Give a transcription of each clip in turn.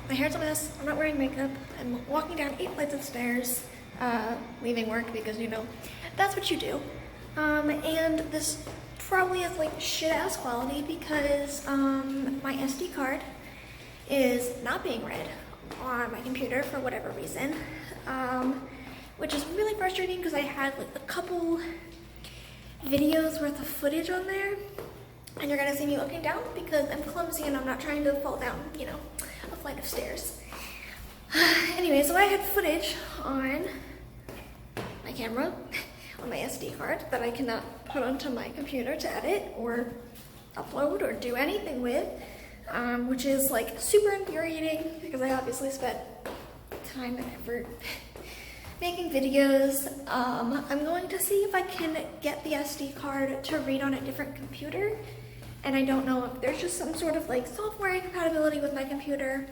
my hair's a mess, I'm not wearing makeup, I'm walking down 8 flights of stairs, leaving work because, you know, that's what you do. And this probably has like shit-ass quality because my SD card is not being read on my computer for whatever reason, which is really frustrating because I had like a couple videos worth of footage on there, and you're gonna see me looking down because I'm clumsy and I'm not trying to fall down, you know, a flight of stairs. Anyway, so I had footage on my camera, on my SD card, that I cannot put onto my computer to edit or upload or do anything with, which is like super infuriating because I obviously spent time and effort making videos. I'm going to see if I can get the SD card to read on a different computer, and I don't know if there's just some sort of like software incompatibility with my computer,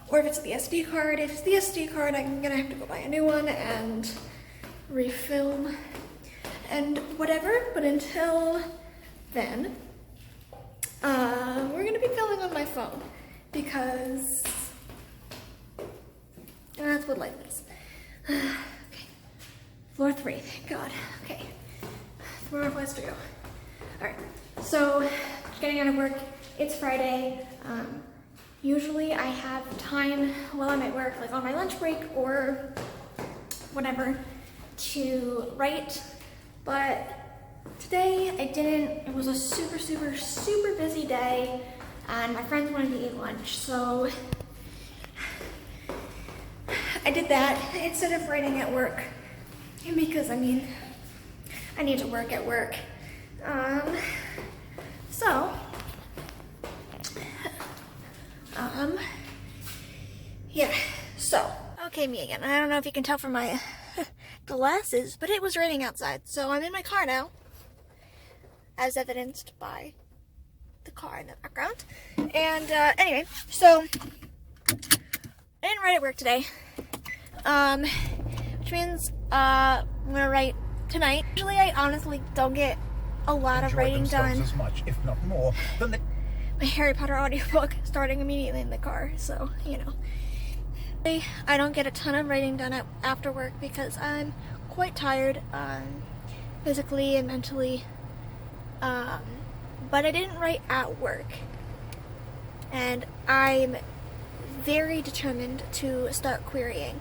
or if it's the SD card. If it's the SD card, I'm gonna have to go buy a new one and refilm and whatever, but until then, we're gonna be filming on my phone because that's what life is. Okay, floor 3, thank God. Okay, 4 more flights to go. All right, so getting out of work, it's Friday. Usually I have time while I'm at work, like on my lunch break or whatever, to write, but today I didn't. It was a super busy day, and my friends wanted to eat lunch, so I did that instead of writing at work, because I mean, I need to work at work. Yeah, so, okay, me again. I don't know if you can tell from my glasses, but it was raining outside, so I'm in my car now, as evidenced by the car in the background. And, anyway, so, I didn't write at work today, which means, I'm gonna write tonight. Usually I honestly don't get a lot of writing done. As much, if not more, than the my Harry Potter audiobook starting immediately in the car, so, you know. I don't get a ton of writing done after work because I'm quite tired, physically and mentally, but I didn't write at work, and I'm very determined to start querying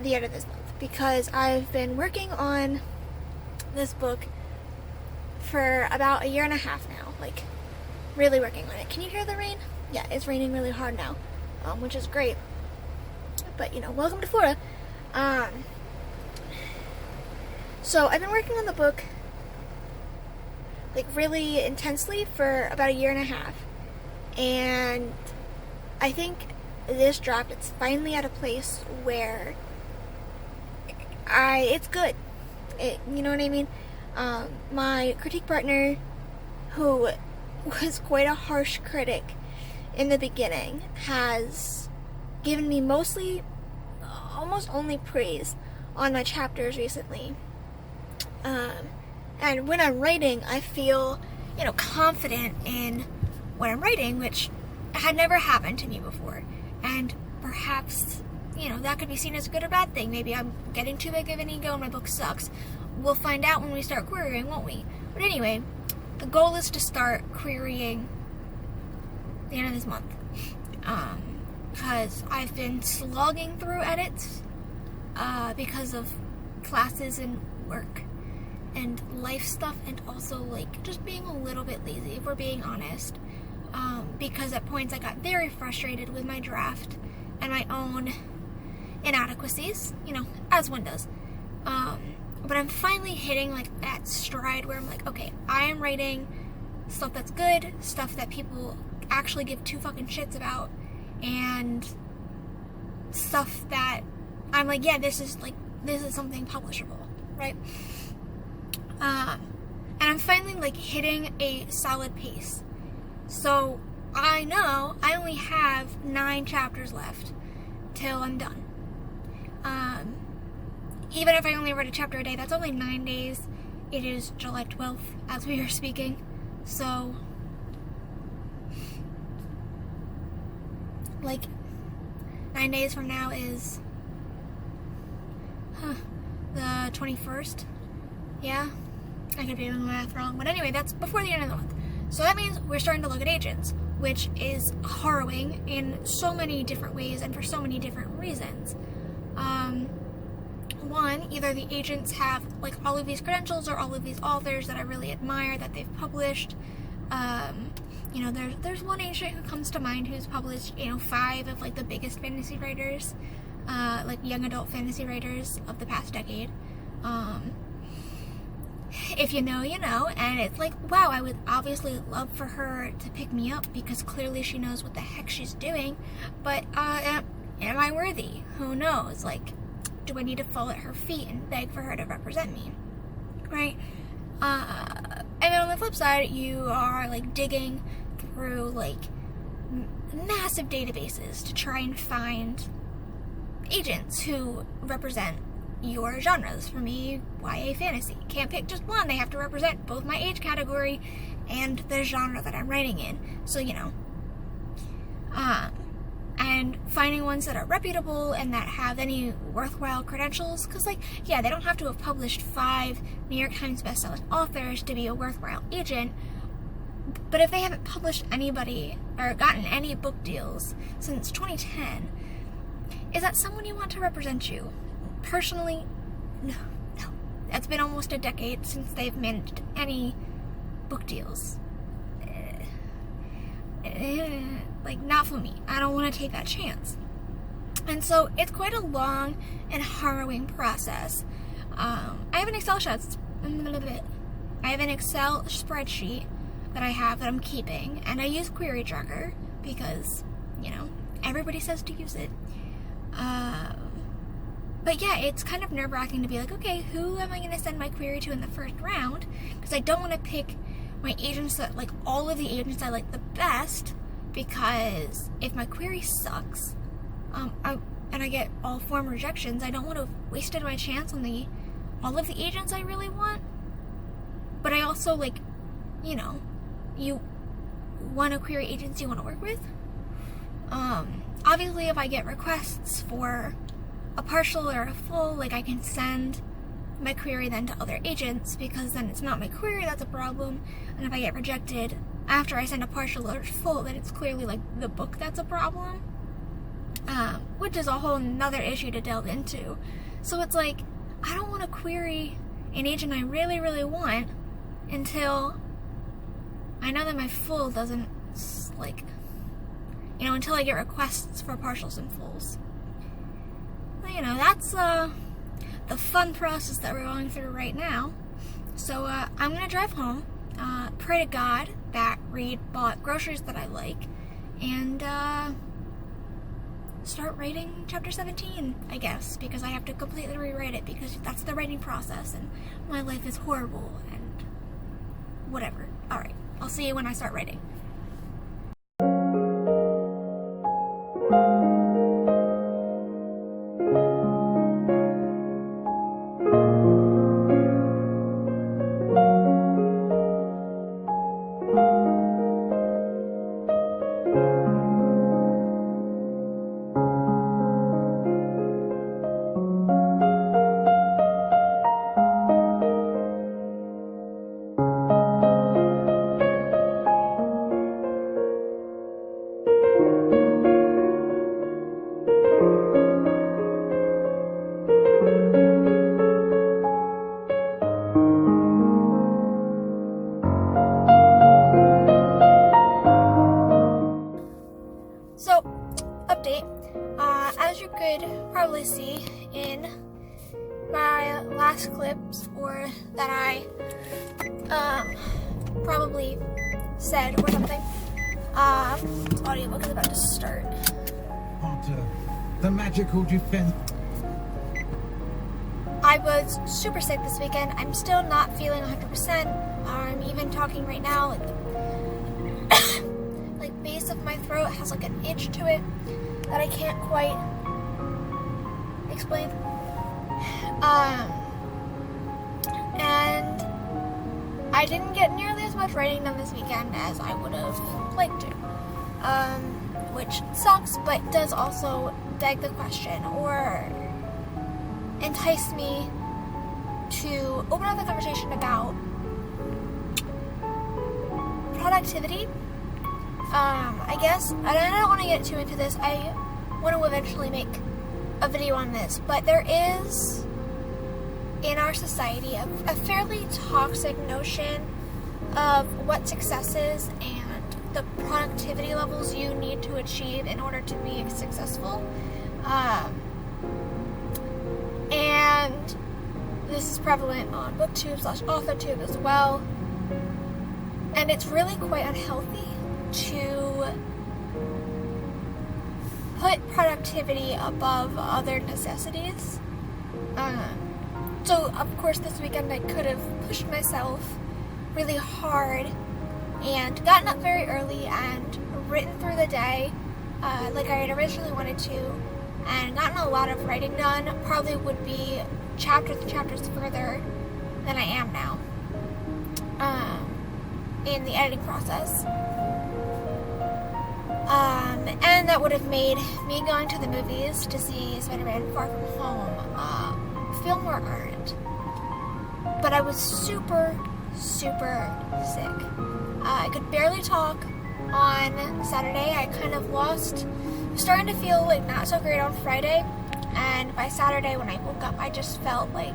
the end of this month because I've been working on this book for about 1.5 years now, like really working on it. Can you hear the rain? Yeah, it's raining really hard now, which is great. But, you know, welcome to Florida. So I've been working on the book like really intensely for about 1.5 years, and I think this draft, it's finally at a place where it's good. You know what I mean? My critique partner, who was quite a harsh critic in the beginning, has given me almost only praise on my chapters recently. And when I'm writing, I feel, you know, confident in what I'm writing, which had never happened to me before. And perhaps, you know, that could be seen as a good or bad thing. Maybe I'm getting too big of an ego and my book sucks. We'll find out when we start querying, won't we? But anyway, the goal is to start querying the end of this month. Because I've been slogging through edits because of classes and work and life stuff, and also like just being a little bit lazy, if we're being honest, because at points I got very frustrated with my draft and my own inadequacies, you know, as one does. But I'm finally hitting like that stride where I'm like, okay, I am writing stuff that's good, stuff that people actually give 2 fucking shits about, and stuff that I'm like, yeah, this is something publishable, right? And I'm finally like hitting a solid pace. So I know I only have 9 chapters left till I'm done. Even if I only read a chapter a day, that's only 9 days. It is July 12th as we are speaking. So, like, 9 days from now is the 21st. Yeah, I could be doing the math wrong, but anyway, that's before the end of the month. So that means we're starting to look at agents, which is harrowing in so many different ways and for so many different reasons. One, either the agents have like all of these credentials or all of these authors that I really admire that they've published. You know, there's one agent who comes to mind who's published, 5 of like the biggest fantasy writers, like young adult fantasy writers of the past decade. If you know, you know, and it's like, wow, I would obviously love for her to pick me up because clearly she knows what the heck she's doing, but am I worthy? Who knows? Like, do I need to fall at her feet and beg for her to represent me? Right? And then on the flip side, you are like digging through like massive databases to try and find agents who represent your genres. For me, YA fantasy. Can't pick just one. They have to represent both my age category and the genre that I'm writing in. So, and finding ones that are reputable and that have any worthwhile credentials, because they don't have to have published 5 New York Times bestselling authors to be a worthwhile agent, but if they haven't published anybody or gotten any book deals since 2010, is that someone you want to represent you? Personally, no. It's been almost a decade since they've managed any book deals. Like, not for me. I don't want to take that chance. And so it's quite a long and harrowing process. I have an Excel spreadsheet that I have that I'm keeping, and I use Query Tracker because, everybody says to use it. But yeah, it's kind of nerve-wracking to be like, okay, who am I going to send my query to in the first round? Because I don't want to pick my agents that, like, all of the agents I like the best, because if my query sucks, and I get all form rejections, I don't want to have wasted my chance on all of the agents I really want. But I also, you want to query agents you want to work with. Obviously, if I get requests for a partial or a full, I can send my query then to other agents, because then it's not my query that's a problem. And if I get rejected after I send a partial or full, then it's clearly the book that's a problem, which is a whole nother issue to delve into. So it's I don't want to query an agent I really, really want until I know that my full doesn't, until I get requests for partials and fulls. That's the fun process that we're going through right now. So I'm going to drive home, pray to God that Reed bought groceries that I like, and start writing chapter 17, I guess, because I have to completely rewrite it, because that's the writing process, and my life is horrible, and whatever. Alright, I'll see you when I start writing. As you could probably see in my last clips, or that I probably said or something, audiobook is about to start. Potter, the magical defense. I was super sick this weekend. I'm still not feeling 100%. I'm even talking right now, like base of my throat has an itch to it that I can't quite explain. And I didn't get nearly as much writing done this weekend as I would have liked to, which sucks, but does also beg the question or entice me to open up the conversation about productivity. I guess, and I don't want to get too into this, I want to eventually make a video on this, but there is in our society a fairly toxic notion of what success is and the productivity levels you need to achieve in order to be successful. And this is prevalent on booktube/authortube as well. And it's really quite unhealthy to put productivity above other necessities. So, of course, this weekend I could have pushed myself really hard and gotten up very early and written through the day like I had originally wanted to, and gotten a lot of writing done. Probably would be chapters further than I am now in the editing process. And that would have made me going to the movies to see Spider-Man Far From Home feel more earned. But I was super sick. I could barely talk on Saturday. I kind of was starting to feel like not so great on Friday, and by Saturday when I woke up I felt like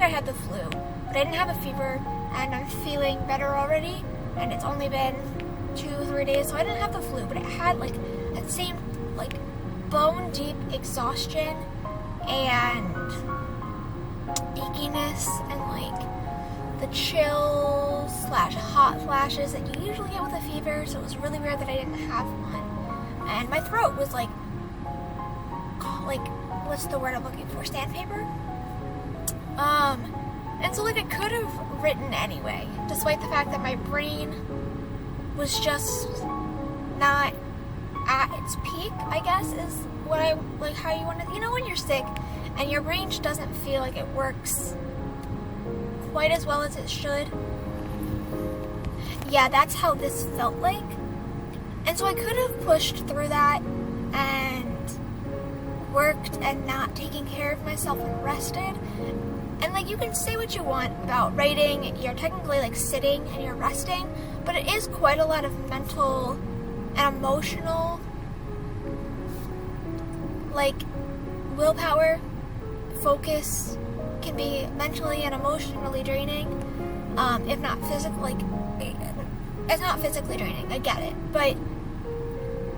I had the flu, but I didn't have a fever, and I'm feeling better already, and it's only been 2-3 days, so I didn't have the flu, but it had like that same like bone deep exhaustion and achiness and like the chills/hot flashes that you usually get with a fever. So it was really weird that I didn't have one, and my throat was like what's the word I'm looking for? Sandpaper. And so like I could have written anyway, despite the fact that my brain was just not at its peak, I guess, is what I like how you want to, when you're sick and your brain just doesn't feel like it works quite as well as it should. Yeah, that's how this felt like. And so I could have pushed through that and worked and not taking care of myself and rested. And like, you can say what you want about writing, you're technically like sitting and you're resting, but it is quite a lot of mental and emotional like willpower, focus can be mentally and emotionally draining, if not physically. It's not physically draining, I get it, but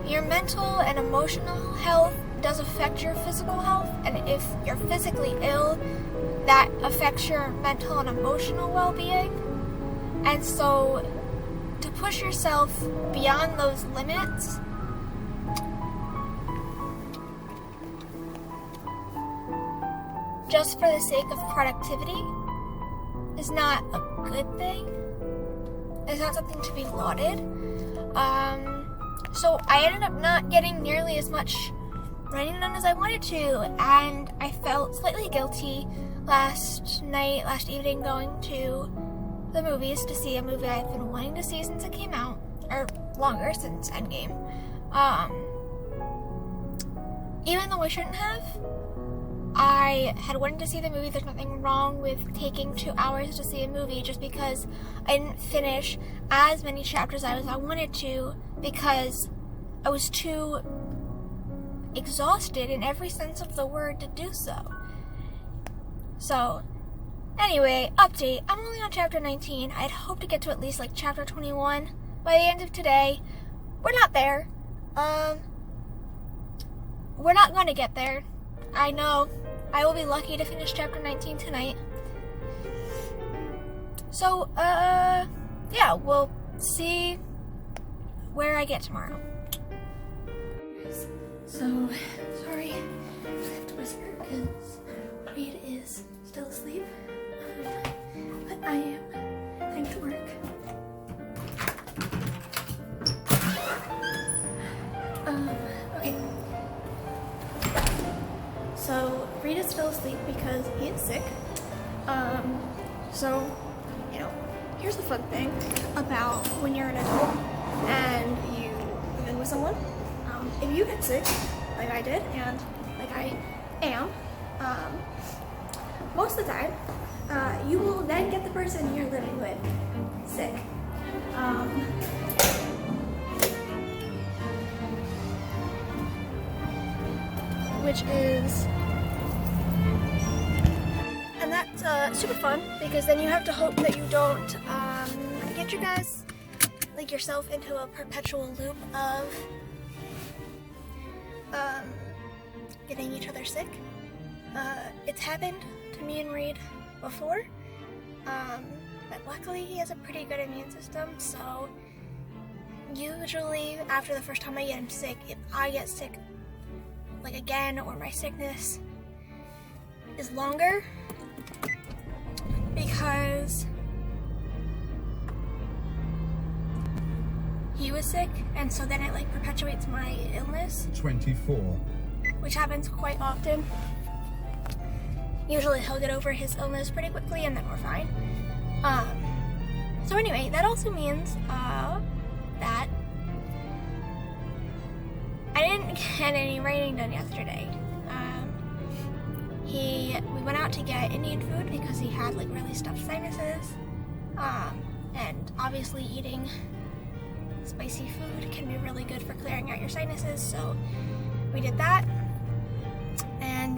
your mental and emotional health does affect your physical health, and if you're physically ill, that affects your mental and emotional well-being. And so to push yourself beyond those limits just for the sake of productivity is not a good thing. It's not something to be lauded. So I ended up not getting nearly as much writing done as I wanted to, and I felt slightly guilty last evening going to the movies to see a movie I've been wanting to see since it came out, or longer, since Endgame. Even though I shouldn't have, I had wanted to see the movie. There's nothing wrong with taking 2 hours to see a movie, just because I didn't finish as many chapters as I wanted to because I was too exhausted in every sense of the word to do so. So, anyway, update. I'm only on chapter 19. I'd hope to get to at least like chapter 21 by the end of today. We're not there. We're not going to get there. I know. I will be lucky to finish chapter 19 tonight. So, yeah, we'll see where I get tomorrow. So, sorry to whisper because Reed is still asleep, but I am heading to work. Okay. So, Reed is still asleep because he is sick. So, here's the fun thing about when you're an adult and you live with someone. If you get sick, like I did and like I am, most of the time, you will then get the person you're living with sick. Which is, and that's super fun because then you have to hope that you don't get you guys, like yourself, into a perpetual loop of getting each other sick. It's happened to me and Reed before, but luckily he has a pretty good immune system, so usually after the first time I get him sick, if I get sick like again, or my sickness is longer, because he was sick, and so then it like perpetuates my illness. 24. Which happens quite often. Usually he'll get over his illness pretty quickly and then we're fine. So anyway, that also means that I didn't get any writing done yesterday. We went out to get Indian food because he had like really stuffed sinuses. And obviously eating spicy food can be really good for clearing out your sinuses, so we did that. And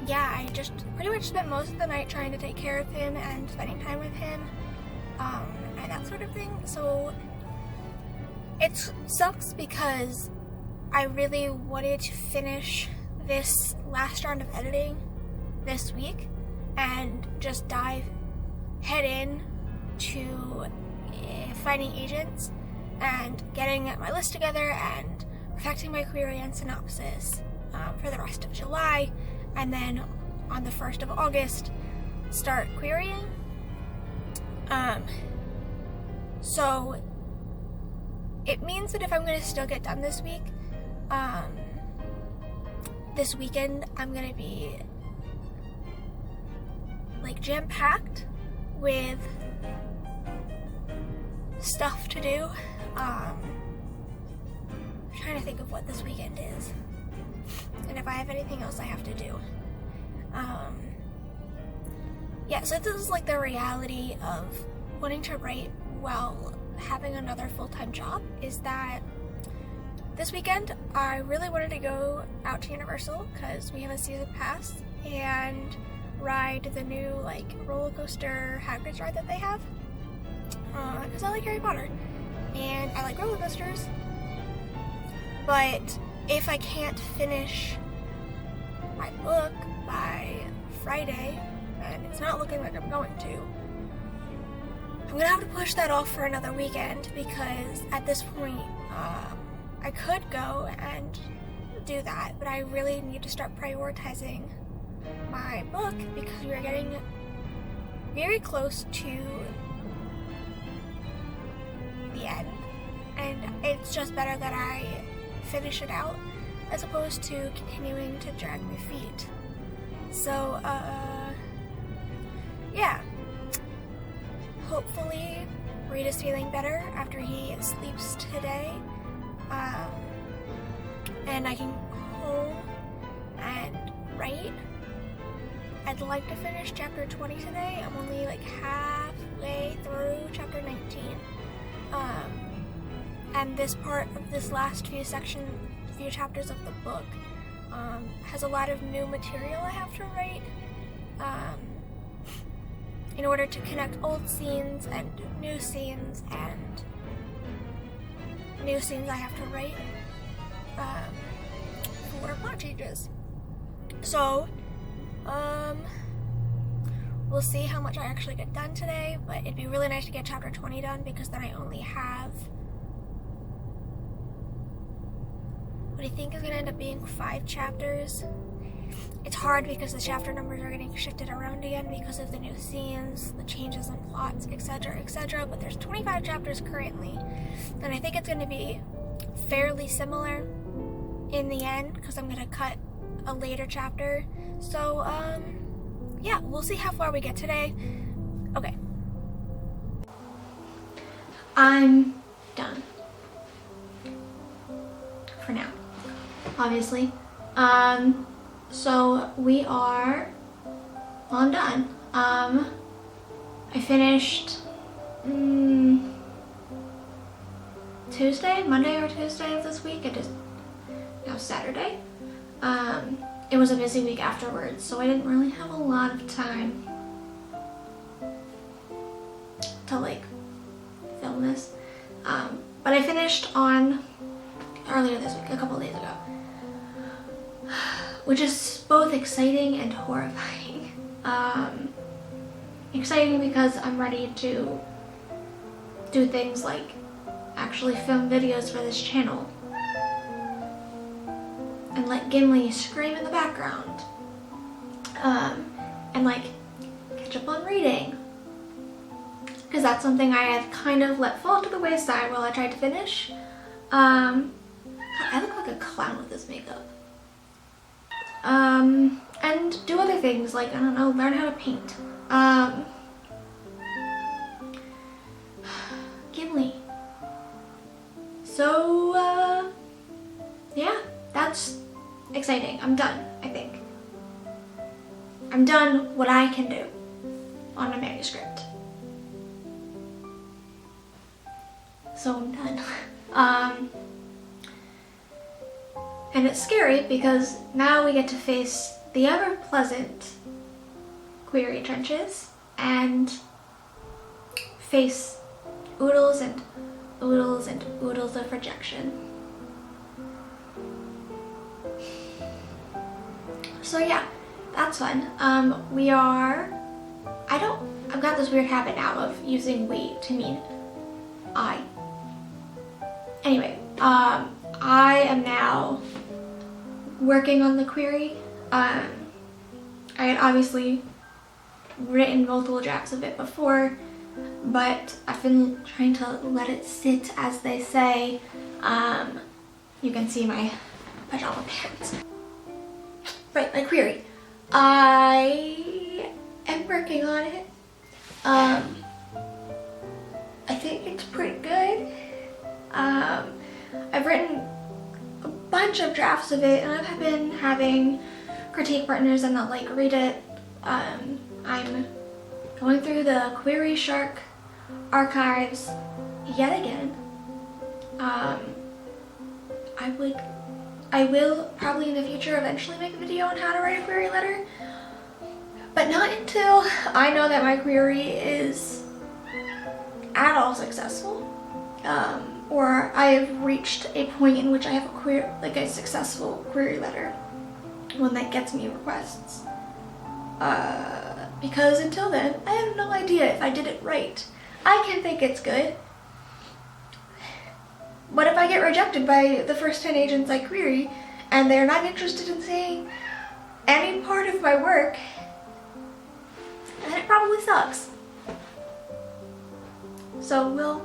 yeah, I just pretty much spent most of the night trying to take care of him and spending time with him, and that sort of thing. So it sucks because I really wanted to finish this last round of editing this week and just dive head in to finding agents and getting my list together and perfecting my query and synopsis for the rest of July, and then on the 1st of August start querying. So it means that if I'm going to still get done this week, this weekend I'm going to be like jam-packed with stuff to do. I'm trying to think of what this weekend is and if I have anything else I have to do. Yeah, so this is like the reality of wanting to write while having another full-time job, is that this weekend I really wanted to go out to Universal because we have a season pass and ride the new like roller coaster Hagrid's ride that they have, because I like Harry Potter and I like roller coasters. But if I can't finish my book by Friday, and it's not looking like I'm going to, I'm gonna have to push that off for another weekend, because at this point I could go and do that, but I really need to start prioritizing my book because we are getting very close to the end, and it's just better that I finish it out as opposed to continuing to drag my feet. So yeah, hopefully Reed is feeling better after he sleeps today, and I can go home and write. I'd like to finish chapter 20 today. I'm only like halfway through chapter 19. And this part of this last few chapters of the book has a lot of new material I have to write in order to connect old scenes and new scenes, and new scenes I have to write for plot changes. So we'll see how much I actually get done today, but it'd be really nice to get chapter 20 done, because then I only have what I think is going to end up being 5 chapters. It's hard because the chapter numbers are getting shifted around again because of the new scenes, the changes in plots, etc., etc., but there's 25 chapters currently, and I think it's going to be fairly similar in the end because I'm going to cut a later chapter. So yeah, we'll see how far we get today. Okay, I'm done. obviously. So we are, well, I'm done. I finished Monday or Tuesday of this week. Now Saturday. It was a busy week afterwards, so I didn't really have a lot of time to like film this. But I finished on earlier this week, a couple days ago, which is both exciting and horrifying. Exciting because I'm ready to do things like actually film videos for this channel and let Gimli scream in the background, and like catch up on reading, because that's something I had kind of let fall to the wayside while I tried to finish. God, I look like a clown with this makeup. And do other things like, I don't know, learn how to paint. Gimli. So, yeah, that's exciting. I'm done, I think. I'm done what I can do on a manuscript. So I'm done. And it's scary because now we get to face the ever pleasant query trenches and face oodles and oodles and oodles of rejection. So yeah, that's fun. I've got this weird habit now of using we to mean I. Anyway, I am now working on the query. I had obviously written multiple drafts of it before, but I've been trying to let it sit, as they say. You can see my pajama pants. Right, my query. I am working on it. I think it's pretty good. I've written a bunch of drafts of it, and I've been having critique partners and they'll like read it. I'm going through the Query Shark archives yet again. I will probably in the future eventually make a video on how to write a query letter, but not until I know that my query is at all successful, or I have reached a point in which I have a successful query letter, one that gets me requests. Because until then, I have no idea if I did it right. I can think it's good, but if I get rejected by the first 10 agents I query and they're not interested in seeing any part of my work, then it probably sucks. So we'll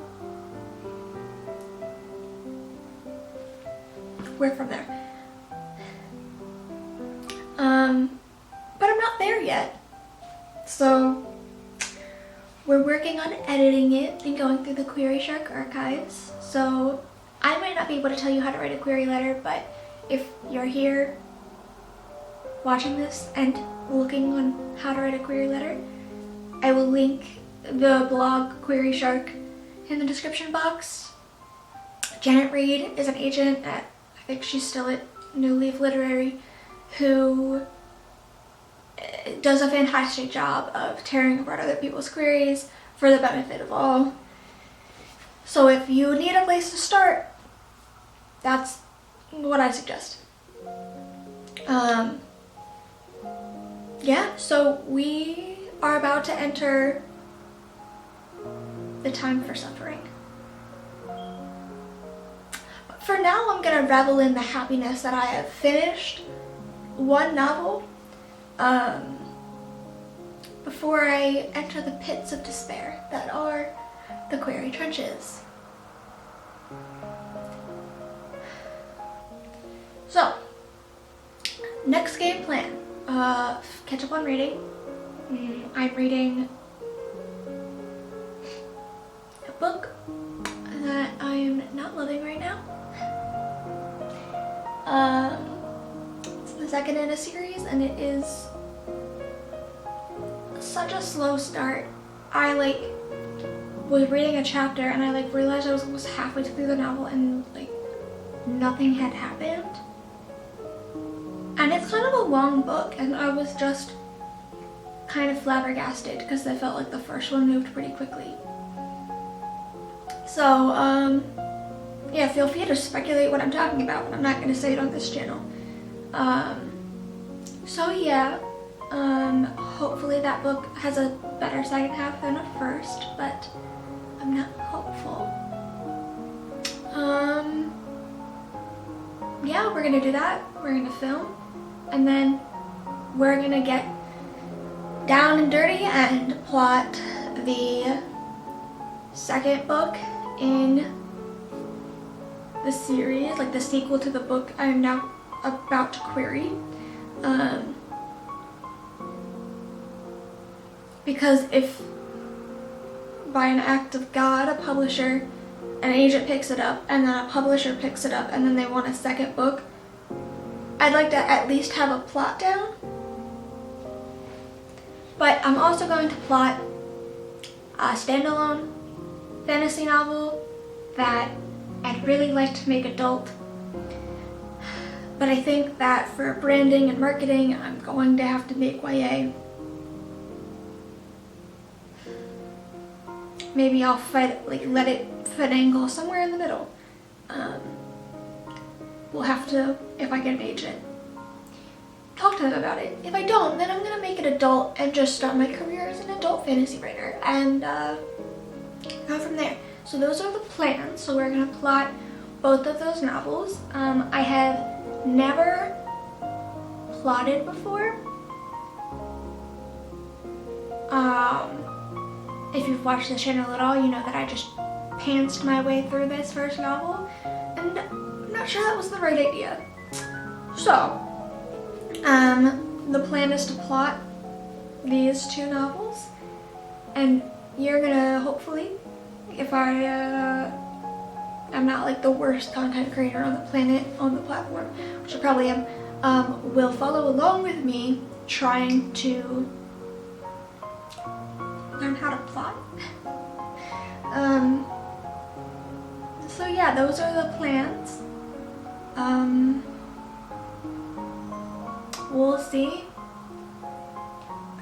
work from there. But I'm not there yet. So we're working on editing it and going through the Query Shark archives. So I might not be able to tell you how to write a query letter, but if you're here watching this and looking on how to write a query letter, I will link the blog Query Shark in the description box. Janet Reed is an agent at, I think she's still at New Leaf Literary, who does a fantastic job of tearing apart other people's queries for the benefit of all. So if you need a place to start, that's what I suggest. Yeah, so we are about to enter the time for suffering. But for now, I'm gonna revel in the happiness that I have finished one novel before I enter the pits of despair that are the query trenches. So, next game plan, catch up on reading. I'm reading a book that I'm not loving right now. the second in a series, and it is such a slow start. I like was reading a chapter and I like realized I was almost halfway through the novel and like nothing had happened. And it's kind of a long book, and I was just kind of flabbergasted because I felt like the first one moved pretty quickly. So, yeah, feel free to speculate what I'm talking about, but I'm not going to say it on this channel. So yeah, hopefully that book has a better second half than a first, but I'm not hopeful. Yeah, we're gonna do that. We're gonna film, and then we're gonna get down and dirty and plot the second book in the series, like the sequel to the book I'm now about to query. Because if by an act of God, a publisher, an agent picks it up, and then a publisher picks it up, and then they want a second book, I'd like to at least have a plot down. But I'm also going to plot a standalone fantasy novel that I'd really like to make adult. But I think that for branding and marketing, I'm going to have to make YA. Maybe I'll let it finagle somewhere in the middle. We'll have to, if I get an agent, talk to them about it. If I don't, then I'm gonna make it adult and just start my career as an adult fantasy writer and go from there. So those are the plans. So we're gonna plot both of those novels. I have never plotted before. If you've watched the channel at all, you know that I just pantsed my way through this first novel, and I'm not sure that was the right idea. So, the plan is to plot these two novels, and you're gonna hopefully, if I am not like the worst content creator on the planet, on the platform, which I probably am, will follow along with me trying to learn how to plot. So yeah, those are the plans. We'll see.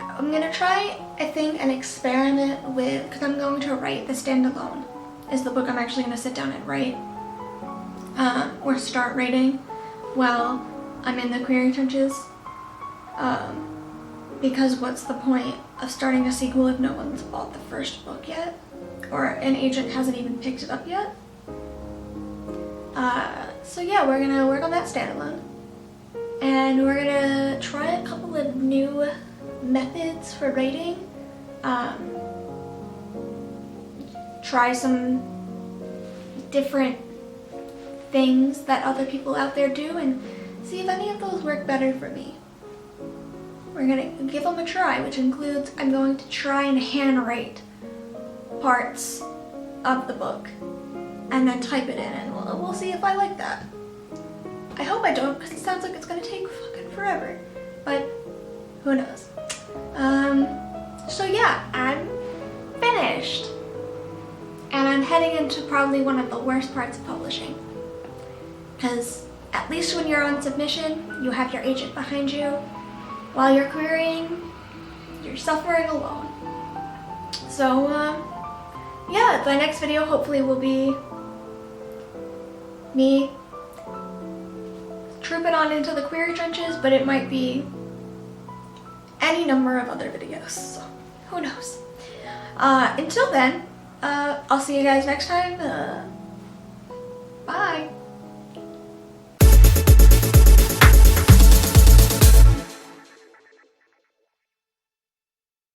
I'm gonna try, I think, an experiment with, because I'm going to write the standalone, is the book I'm actually gonna sit down and write, or start writing while I'm in the query trenches. Because what's the point of starting a sequel if no one's bought the first book yet? Or an agent hasn't even picked it up yet? So yeah, we're gonna work on that standalone. And we're gonna try a couple of new methods for writing. Try some different things that other people out there do and see if any of those work better for me. We're gonna give them a try, which includes I'm going to try and handwrite parts of the book and then type it in, and we'll see if I like that. I hope I don't, because it sounds like it's gonna take fucking forever, but who knows. So yeah, I'm finished, and I'm heading into probably one of the worst parts of publishing, because at least when you're on submission, you have your agent behind you. While you're querying, you're suffering alone. So, yeah, the next video hopefully will be me trooping on into the query trenches, but it might be any number of other videos, so who knows. Until then, I'll see you guys next time. Bye!